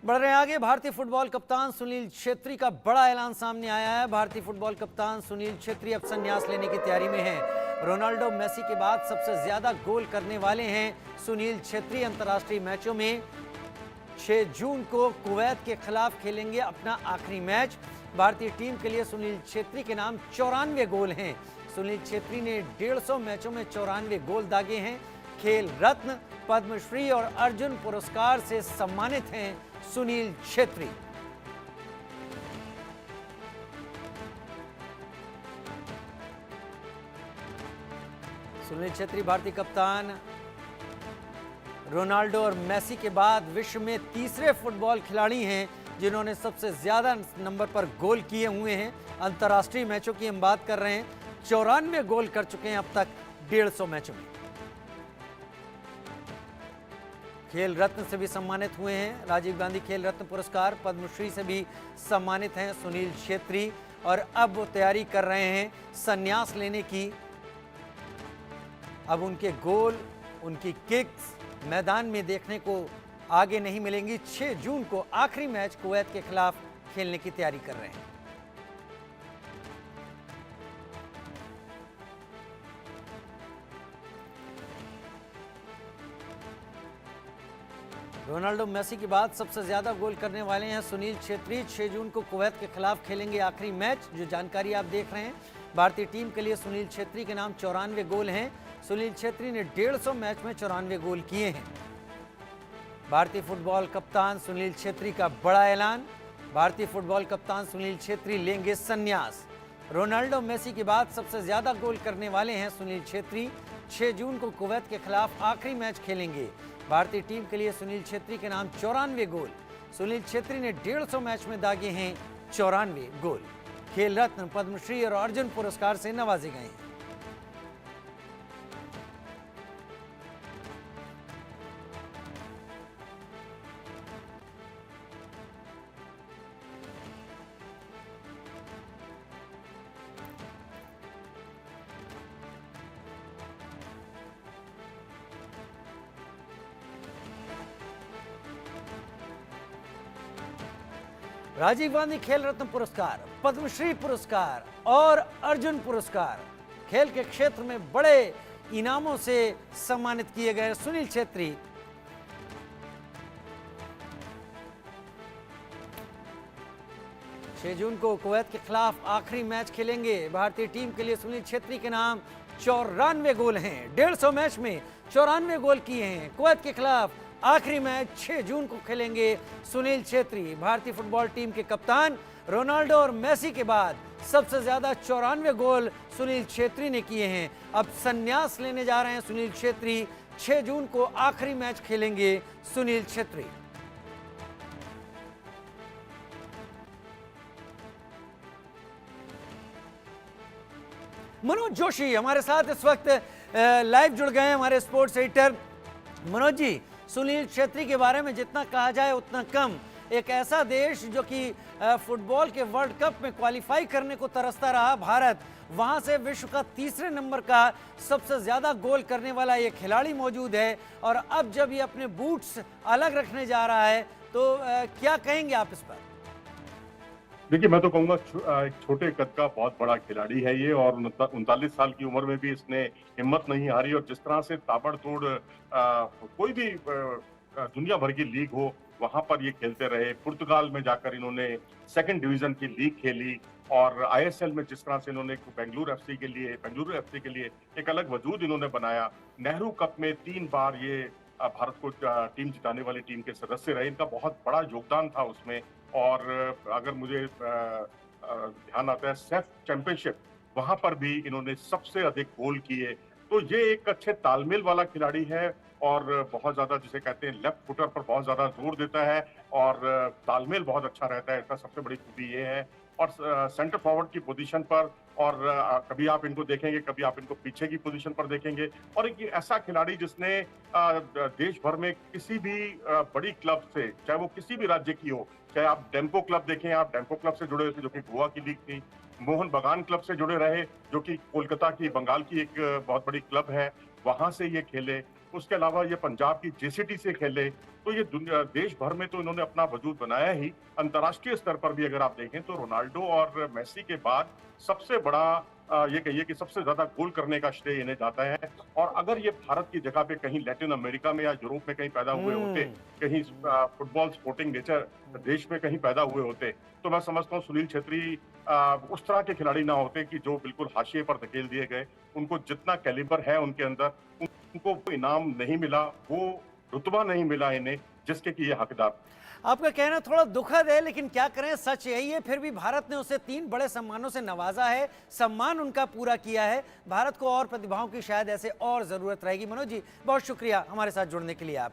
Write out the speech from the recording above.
बढ़ रहे हैं आगे। भारतीय फुटबॉल कप्तान सुनील छेत्री का बड़ा ऐलान सामने आया है। भारतीय फुटबॉल कप्तान सुनील छेत्री अब संन्यास लेने की तैयारी में हैं। रोनाल्डो मेसी के बाद सबसे ज्यादा गोल करने वाले हैं सुनील छेत्री। अंतर्राष्ट्रीय मैचों में 6 जून को कुवैत के खिलाफ खेलेंगे अपना आखिरी मैच। भारतीय टीम के लिए सुनील छेत्री के नाम 94 गोल हैं। सुनील छेत्री ने 150 मैचों में 94 गोल दागे हैं। खेल रत्न, पद्मश्री और अर्जुन पुरस्कार से सम्मानित हैं सुनील छेत्री। सुनील छेत्री भारतीय कप्तान रोनाल्डो और मेसी के बाद विश्व में तीसरे फुटबॉल खिलाड़ी हैं जिन्होंने सबसे ज्यादा नंबर पर गोल किए हुए हैं। अंतर्राष्ट्रीय मैचों की हम बात कर रहे हैं, 94 गोल कर चुके हैं अब तक 150 मैचों में। खेल रत्न से भी सम्मानित हुए हैं, राजीव गांधी खेल रत्न पुरस्कार, पद्मश्री से भी सम्मानित हैं सुनील छेत्री। और अब वो तैयारी कर रहे हैं संन्यास लेने की। अब उनके गोल, उनकी किक्स मैदान में देखने को आगे नहीं मिलेंगी। 6 जून को आखिरी मैच कुवैत के खिलाफ खेलने की तैयारी कर रहे हैं। रोनाल्डो मेसी के बाद सबसे ज्यादा गोल करने वाले हैं सुनील छेत्री। 6 जून को कुवैत के खिलाफ खेलेंगे आखिरी मैच। जो जानकारी आप देख रहे हैं, भारतीय टीम के लिए सुनील छेत्री के नाम 94 गोल हैं। सुनील छेत्री ने 150 मैच में 94 गोल किए हैं। भारतीय फुटबॉल कप्तान सुनील छेत्री का बड़ा ऐलान। भारतीय फुटबॉल कप्तान सुनील छेत्री लेंगे संन्यास। रोनाल्डो मेसी के बाद सबसे ज्यादा गोल करने वाले हैं सुनील छेत्री। 6 जून को कुवैत के खिलाफ आखिरी मैच खेलेंगे। भारतीय टीम के लिए सुनील छेत्री के नाम 94 गोल। सुनील छेत्री ने 150 मैच में दागे हैं 94 गोल। खेल रत्न, पद्मश्री और अर्जुन पुरस्कार से नवाजे गए हैं। राजीव गांधी खेल रत्न पुरस्कार, पद्मश्री पुरस्कार और अर्जुन पुरस्कार, खेल के क्षेत्र में बड़े इनामों से सम्मानित किए गए सुनील छेत्री। छह जून को कुवैत के खिलाफ आखिरी मैच खेलेंगे। भारतीय टीम के लिए सुनील छेत्री के नाम 94 गोल हैं। 150 मैच में 94 गोल किए हैं। कुवैत के खिलाफ आखिरी मैच 6 जून को खेलेंगे सुनील छेत्री। भारतीय फुटबॉल टीम के कप्तान रोनाल्डो और मेसी के बाद सबसे ज्यादा 94 गोल सुनील छेत्री ने किए हैं। अब संन्यास लेने जा रहे हैं सुनील छेत्री। 6 जून को आखिरी मैच खेलेंगे सुनील छेत्री। मनोज जोशी हमारे साथ इस वक्त लाइव जुड़ गए हैं, हमारे स्पोर्ट्स एडिटर। मनोज जी, सुनील छेत्री के बारे में जितना कहा जाए उतना कम। एक ऐसा देश जो कि फुटबॉल के वर्ल्ड कप में क्वालिफाई करने को तरसता रहा, भारत, वहां से विश्व का तीसरे नंबर का सबसे ज्यादा गोल करने वाला ये खिलाड़ी मौजूद है। और अब जब ये अपने बूट्स अलग रखने जा रहा है तो क्या कहेंगे आप इस पर? देखिए, मैं तो कहूंगा एक छोटे कद का बहुत बड़ा खिलाड़ी है ये, और 39 साल की उम्र में भी इसने हिम्मत नहीं हारी। और जिस तरह से ताबड़तोड़ कोई भी दुनिया भर की लीग हो वहां पर ये खेलते रहे। पुर्तगाल में जाकर इन्होंने सेकंड डिवीजन की लीग खेली, और आईएसएल में जिस तरह से इन्होंने बेंगलुरु एफसी के लिए एक अलग वजूद इन्होंने बनाया। नेहरू कप में 3 बार ये भारत को टीम जिताने वाली टीम के सदस्य रहे। इनका बहुत बड़ा योगदान था उसमें। और अगर मुझे ध्यान आता है सेफ चैंपियनशिप, वहां पर भी इन्होंने सबसे अधिक गोल किए। तो ये एक अच्छे तालमेल वाला खिलाड़ी है, और बहुत ज्यादा जिसे कहते हैं लेफ्ट फुटर पर बहुत ज्यादा जोर देता है, और तालमेल बहुत अच्छा रहता है। इसका सबसे बड़ी खूबी ये है। और सेंटर फॉरवर्ड की पोजीशन पर, और कभी आप इनको देखेंगे, कभी आप इनको पीछे की पोजीशन पर देखेंगे। और एक ऐसा खिलाड़ी जिसने देश भर में किसी भी बड़ी क्लब से, चाहे वो किसी भी राज्य की हो, चाहे आप डेम्पो क्लब देखें, आप डेम्पो क्लब से जुड़े थे जो कि गोवा की लीग थी, मोहन बगान क्लब से जुड़े रहे जो कि कोलकाता की, बंगाल की एक बहुत बड़ी क्लब है, वहां से ये खेले। उसके अलावा ये पंजाब की जेसीटी से खेले, तो ये दुनिया देश भर में तो इन्होंने अपना वजूद बनाया ही। अंतर्राष्ट्रीय स्तर पर भी अगर आप देखें तो रोनाल्डो और मेसी के बाद सबसे बड़ा ये कहिए कि सबसे ज्यादा गोल करने का श्रेय इन्हें जाता है। और अगर ये भारत की जगह पे कहीं लैटिन अमेरिका में या यूरोप में कहीं पैदा हुए होते, कहीं फुटबॉल स्पोर्टिंग नेचर देश में कहीं पैदा हुए होते, तो मैं समझता हूँ सुनील छेत्री उस तरह के खिलाड़ी ना होते कि जो बिल्कुल हाशिए पर धकेल दिए गए। उनको जितना कैलिबर है उनके अंदर, उनको वो इनाम नहीं मिला, वो रुतबा नहीं मिला इन्हें जिसके कि ये हकदार। आपका कहना थोड़ा दुखद है, लेकिन क्या करें, सच यही है। फिर भी भारत ने उसे 3 बड़े सम्मानों से नवाजा है, सम्मान उनका पूरा किया है। भारत को और प्रतिभाओं की शायद ऐसे और जरूरत रहेगी। मनोज जी, बहुत शुक्रिया हमारे साथ जुड़ने के लिए आप।